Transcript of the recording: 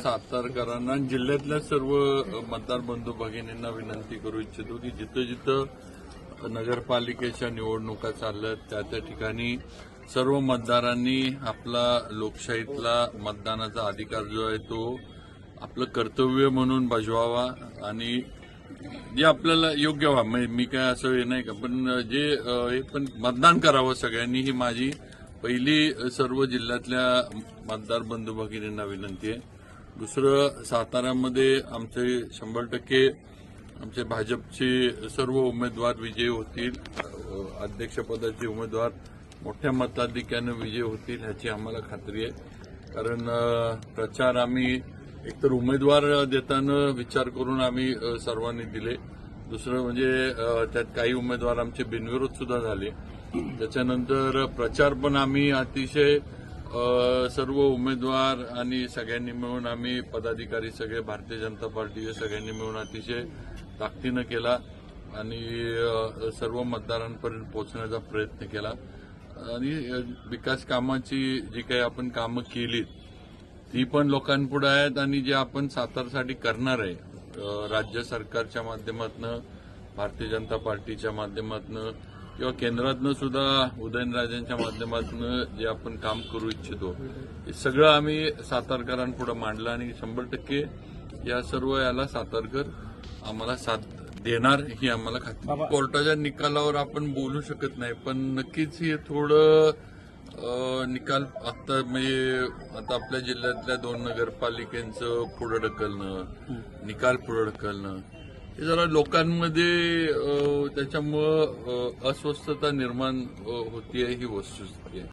सातारकरांना जिल्ह्यातल्या सर्व मतदार बंधू भगिनींना विनंती करू इच्छितो की जिथं जिथं नगरपालिकेच्या निवडणुका चालल्यात त्या ठिकाणी सर्व मतदारांनी आपला लोकशाहीतला मतदानाचा अधिकार जो आहे तो आपलं कर्तव्य म्हणून बजवावा आणि जे आपल्याला योग्य व्हावं. मी काय असं हे नाही का, पण जे पण मतदान करावं सगळ्यांनी, ही माझी पहिली सर्व जिल्ह्यातल्या मतदार बंधू भगिनींना विनंती आहे. दुसरं, साताऱ्यामध्ये आमचे 100% आमचे भाजपचे सर्व उमेदवार विजयी होतील. अध्यक्षपदाचे उमेदवार मोठ्या मताधिक्यानं विजयी होतील ह्याची आम्हाला खात्री आहे. कारण प्रचार आम्ही एकतर उमेदवार देताना विचार करून आम्ही सर्वांनी दिले. दुसरं म्हणजे त्यात काही उमेदवार आमचे बिनविरोध सुद्धा झाले. त्याच्यानंतर प्रचार पण आम्ही अतिशय सर्व उमेदवार आणि सगळ्यांनी मिळून आम्ही पदाधिकारी सगळे भारतीय जनता पार्टीचे सगळ्यांनी मिळून अतिशय ताकदीनं केला आणि सर्व मतदारांपर्यंत पोहोचण्याचा प्रयत्न केला. आणि विकास कामाची जी काही आपण कामं केली ती पण लोकांपुढे आहेत आणि जे आपण सातारसाठी करणार आहे राज्य सरकारच्या माध्यमातून, भारतीय जनता पार्टीच्या माध्यमातून किंवा केंद्रातनं सुद्धा उदयनराजेंच्या माध्यमातून जे आपण काम करू इच्छितो हे सगळं आम्ही सातारकरांपुढे मांडलं आणि 100% या सर्व याला सातारकर आम्हाला साथ देणार ही आम्हाला खात्री. कोर्टाच्या निकालावर आपण बोलू शकत नाही, पण नक्कीच हे थोडं निकाल आता म्हणजे आता आपल्या जिल्ह्यातल्या 2 नगरपालिकांचं पुढे ढकलणं, निकाल पुढे ढकलणं हे जरा लोकांमध्ये त्याच्यामुळं अस्वस्थता निर्माण होतीये ही वस्तुस्थिती आहे.